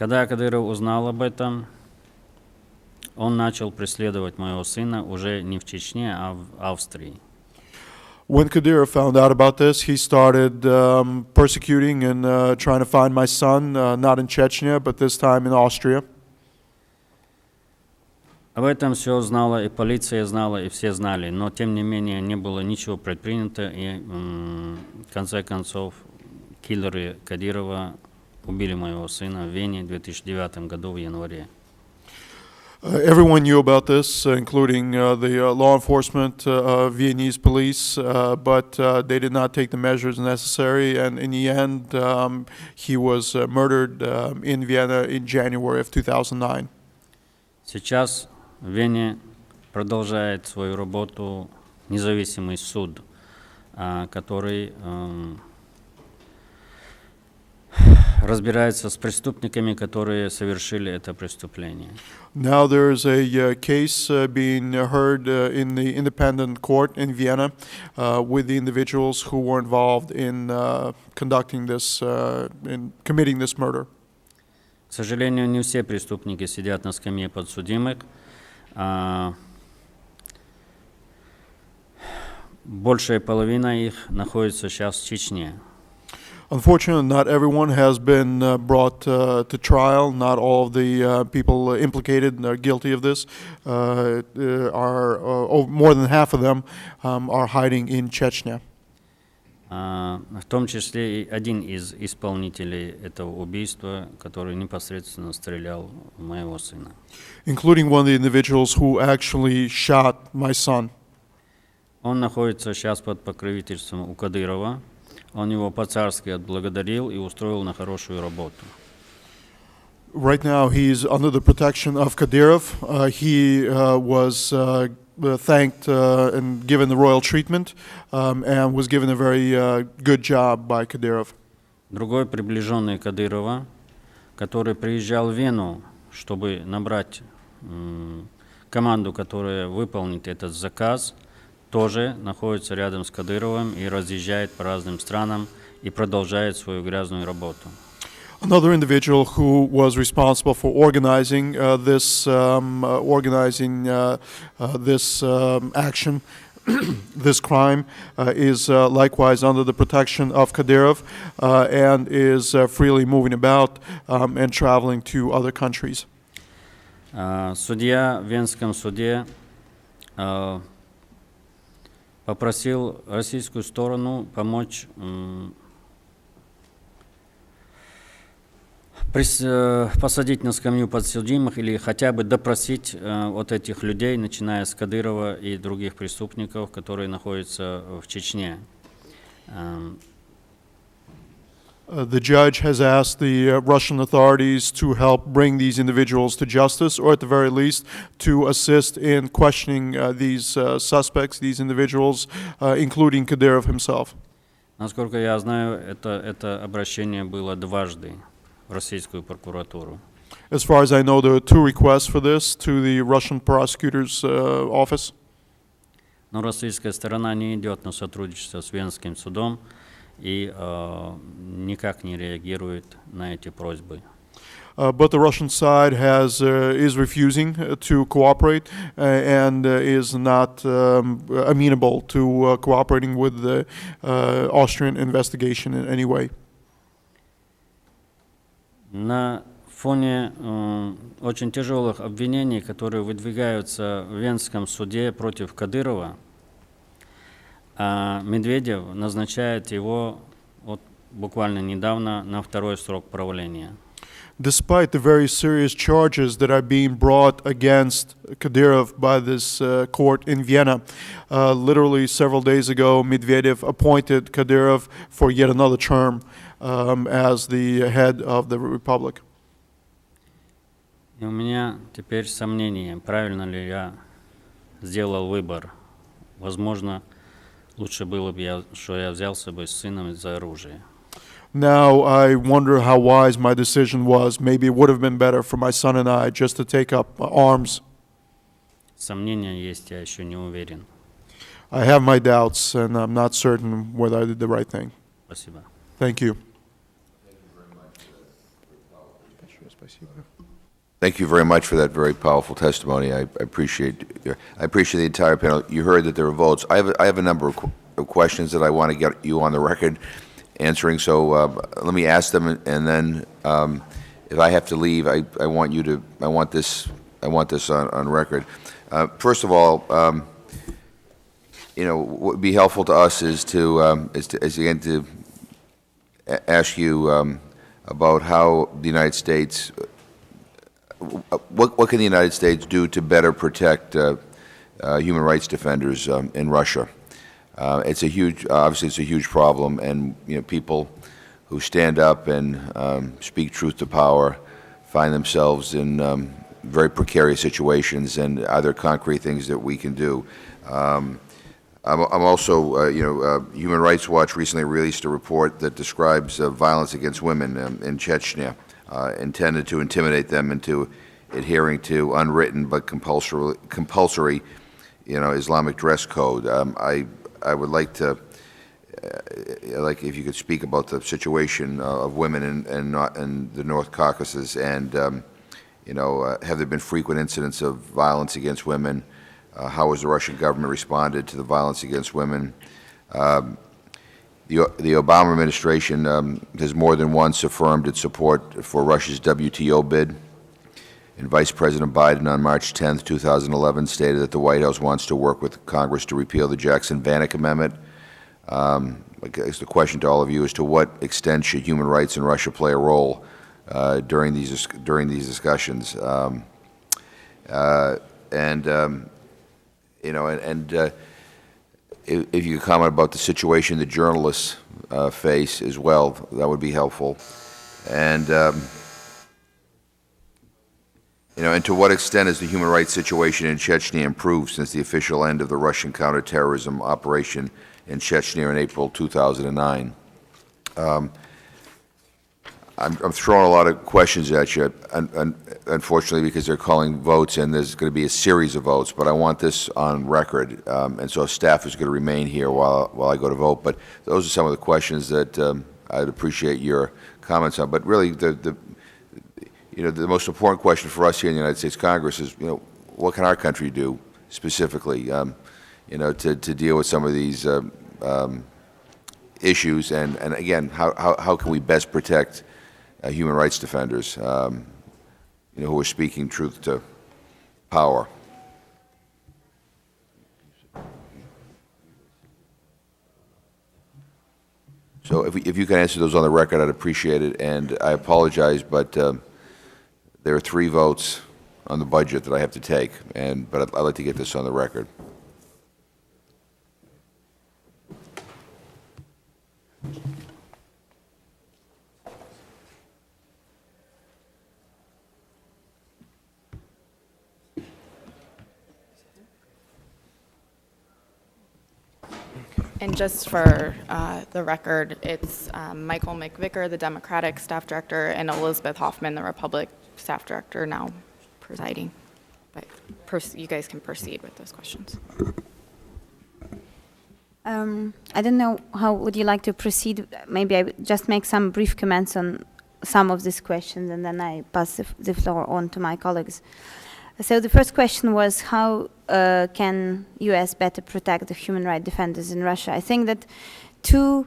Когда Кадыров узнал об этом, он начал преследовать моего сына уже не в Чечне, а в Австрии. When Kadyrov found out about this, he started persecuting and trying to find my son, not in Chechnya, but this time in Austria. Об этом все знала и полиция знала, и все знали, но тем не менее не было ничего предпринято, и в конце концов киллеры Кадырова убили моего сына в Вене в 2009 году в январе. Everyone knew about this, including the law enforcement, Viennese police, but they did not take the measures necessary, and in the end, he was murdered in Vienna in January of 2009. Сейчас в Вене продолжает свою работу независимый суд, который разбирается с преступниками, которые совершили это преступление. Now there's a case being heard in the independent court in Vienna with the individuals who were involved in conducting this, in committing this murder. К сожалению, не все преступники сидят на скамье подсудимых. Большая половина их находится сейчас в Чечне. Unfortunately, not everyone has been brought to trial. Not all of the people implicated and are guilty of this more than half of them are hiding in Chechnya. В том числе и один из исполнителей этого убийства, который непосредственно стрелял в моего сына. Including one of the individuals who actually shot my son. Он находится сейчас под покровительством у Кадырова. Он его по-царски отблагодарил и устроил на хорошую работу. Right now he's under the protection of Kadyrov. He was thanked and given the royal treatment and was given a very good job by Kadyrov. Другой приближенный Кадырова, который приезжал в Вену, чтобы набрать команду, которая выполнит этот заказ, тоже находится рядом с Кадыровым и разъезжает по разным странам и продолжает свою грязную работу. Another individual who was responsible for organizing this action, this crime, is likewise under the protection of Kadyrov and is freely moving about and traveling to other countries. Судья в Венском суде попросил российскую сторону помочь посадить на скамью подсудимых или хотя бы допросить вот этих людей, начиная с Кадырова и других преступников, которые находятся в Чечне. The judge has asked the Russian authorities to help bring these individuals to justice, or at the very least, to assist in questioning these suspects, these individuals, including Kadyrov himself. Насколько я знаю, это обращение было дважды в российскую прокуратуру. As far as I know, there are two requests for this to the Russian prosecutor's office. Но российская сторона не идет на сотрудничество с Венским судом и никак не реагирует на эти просьбы. But the Russian side is refusing to cooperate and is not amenable to cooperating with the Austrian investigation in any way. На фоне очень тяжелых обвинений, которые выдвигаются в Венском суде против Кадырова, Медведев назначает его вот буквально недавно на второй срок правления. Despite the very serious charges that are being brought against Kadyrov by this court in Vienna, literally several days ago, Medvedev appointed Kadyrov for yet another term as the head of the republic. И у меня теперь сомнение, правильно ли я сделал выбор. Возможно, лучше было бы, что я взялся бы с сыном из-за оружия. Now I wonder how wise my decision was. Maybe it would have been better for my son and I just to take up arms. Сомнения есть, я еще не уверен. I have my doubts, and I'm not certain whether I did the right thing. Спасибо. Thank you. Thank you very much for that very powerful testimony. I appreciate the entire panel. You heard that there are votes. I have a number of questions that I want to get you on the record answering. So let me ask them, and then if I have to leave, I want this on record. First of all, what would be helpful to us is again to ask you about how the United States. What can the United States do to better protect human rights defenders in Russia? Obviously, it's a huge problem, and people who stand up and speak truth to power find themselves in very precarious situations. And are there concrete things that we can do? I'm also, Human Rights Watch recently released a report that describes violence against women in Chechnya. Intended to intimidate them into adhering to unwritten but compulsory, Islamic dress code. I would like to, if you could speak about the situation of women in the North Caucasus, and have there been frequent incidents of violence against women? How has the Russian government responded to the violence against women? The Obama administration has more than once affirmed its support for Russia's WTO bid, and Vice President Biden on March 10, 2011, stated that the White House wants to work with Congress to repeal the Jackson-Vanik Amendment. I guess the question to all of you is, to what extent should human rights in Russia play a role during these discussions? If you could comment about the situation the journalists face as well, that would be helpful. And to what extent has the human rights situation in Chechnya improved since the official end of the Russian counterterrorism operation in Chechnya in April 2009? I'm throwing a lot of questions at you, unfortunately, because they're calling votes, and there's going to be a series of votes. But I want this on record, and so staff is going to remain here while I go to vote. But those are some of the questions that I'd appreciate your comments on. But really, the most important question for us here in the United States Congress is, what can our country do specifically, to deal with some of these issues, and again, how can we best protect human rights defenders, who are speaking truth to power? So if you can answer those on the record, I'd appreciate it. And I apologize, but there are 3 votes on the budget that I have to take, but I'd like to get this on the record. And just for the record, it's Michael McVicker, the Democratic Staff Director, and Elizabeth Hoffman, the Republic Staff Director, now presiding. But you guys can proceed with those questions. I don't know, how would you like to proceed? Maybe I would just make some brief comments on some of these questions, and then I pass the floor on to my colleagues. So the first question was, how can U.S. better protect the human rights defenders in Russia? I think that 2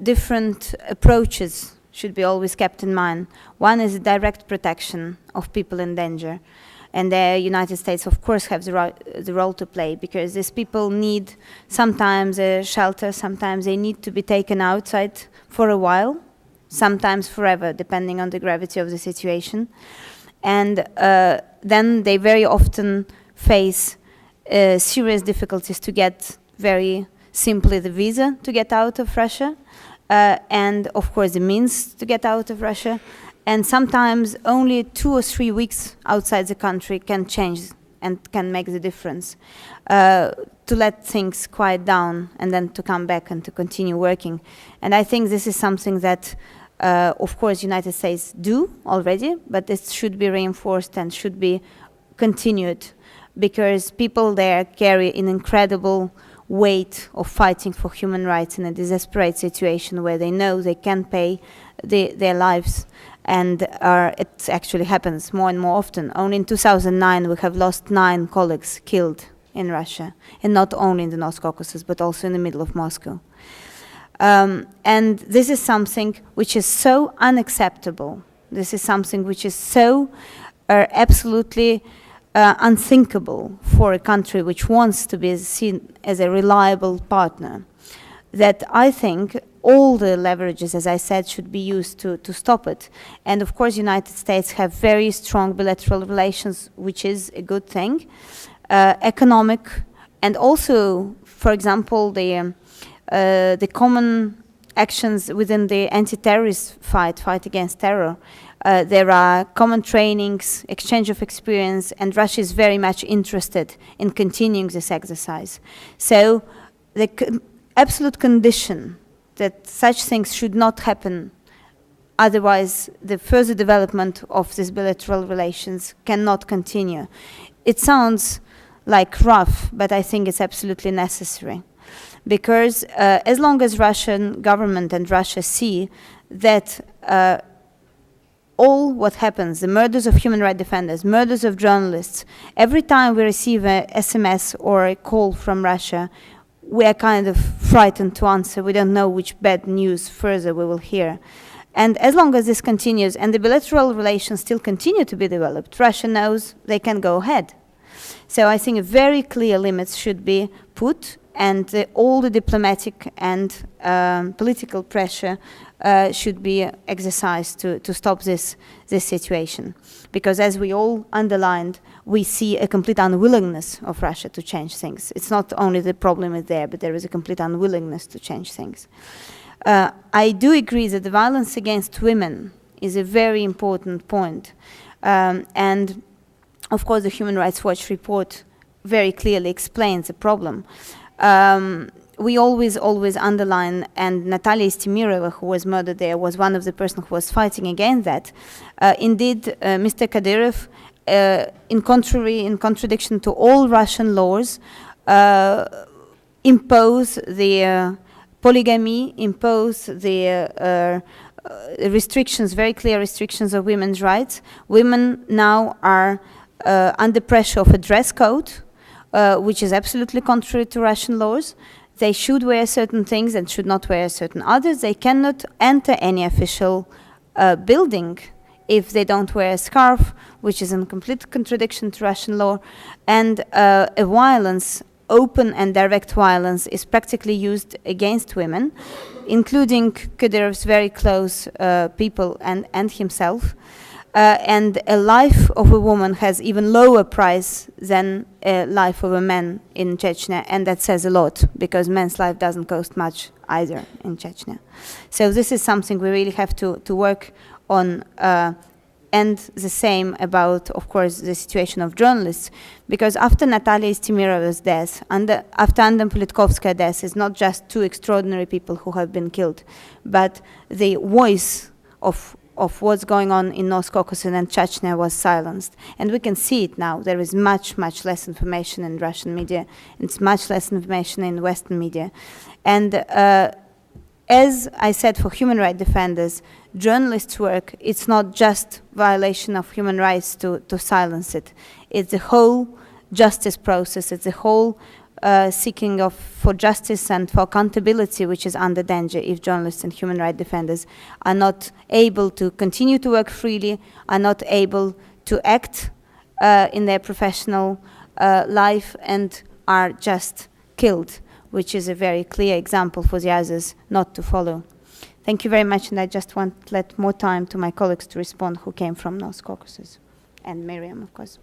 different approaches should be always kept in mind. One is direct protection of people in danger. And the United States, of course, have the role to play, because these people need sometimes a shelter, sometimes they need to be taken outside for a while, sometimes forever, depending on the gravity of the situation. And then they very often face serious difficulties to get, very simply, the visa to get out of Russia, and of course the means to get out of Russia. And sometimes only 2 or 3 weeks outside the country can change and can make the difference, to let things quiet down and then to come back and to continue working. And I think this is something that of course, United States do already, but it should be reinforced and should be continued, because people there carry an incredible weight of fighting for human rights in a desperate situation where they know they can't pay their lives, And it actually happens more and more often. Only in 2009 we have lost 9 colleagues killed in Russia, and not only in the North Caucasus, but also in the middle of Moscow. And this is something which is so unacceptable. This is something which is so absolutely unthinkable for a country which wants to be seen as a reliable partner, that I think all the leverages, as I said, should be used to stop it. And of course, United States have very strong bilateral relations, which is a good thing, economic, and also, for example, the common actions within the anti-terrorist fight against terror. There are common trainings, exchange of experience, and Russia is very much interested in continuing this exercise. So the absolute condition that such things should not happen, otherwise the further development of these bilateral relations cannot continue. It sounds like rough, but I think it's absolutely necessary. Because as long as Russian government and Russia see that all what happens, the murders of human rights defenders, murders of journalists, every time we receive a SMS or a call from Russia, we are kind of frightened to answer. We don't know which bad news further we will hear. And as long as this continues and the bilateral relations still continue to be developed, Russia knows they can go ahead. So I think very clear limits should be put, and all the diplomatic and political pressure should be exercised to stop this situation. Because as we all underlined, we see a complete unwillingness of Russia to change things. It's not only the problem is there, but there is a complete unwillingness to change things. I do agree that the violence against women is a very important point. And of course, the Human Rights Watch report very clearly explains the problem. We always underline, and Natalia Estimirova, who was murdered there, was one of the persons who was fighting against that. Indeed, Mr. Kadyrov, in contradiction to all Russian laws, impose the polygamy, impose the restrictions, very clear restrictions of women's rights. Women now are under pressure of a dress code, which is absolutely contrary to Russian laws. They should wear certain things and should not wear certain others. They cannot enter any official building if they don't wear a scarf, which is in complete contradiction to Russian law. And a violence, open and direct violence, is practically used against women, including Kadyrov's very close people and himself. And a life of a woman has even lower price than a life of a man in Chechnya, and that says a lot, because man's life doesn't cost much either in Chechnya. So this is something we really have to work on, and the same about, of course, the situation of journalists, because after Natalia Istimirova's death, after Anna Politkovskaya's death, it's not just 2 extraordinary people who have been killed, but the voice of what's going on in North Caucasus and Chechnya was silenced. And we can see it now. There is much, much less information in Russian media. It's much less information in Western media. And as I said, for human rights defenders, journalists' work, it's not just violation of human rights to silence it. It's the whole justice process. It's the whole seeking for justice and for accountability, which is under danger if journalists and human rights defenders are not able to continue to work freely, are not able to act in their professional life, and are just killed, which is a very clear example for the others not to follow. Thank you very much, and I just want to let more time to my colleagues to respond who came from North Caucasus, and Miriam, of course.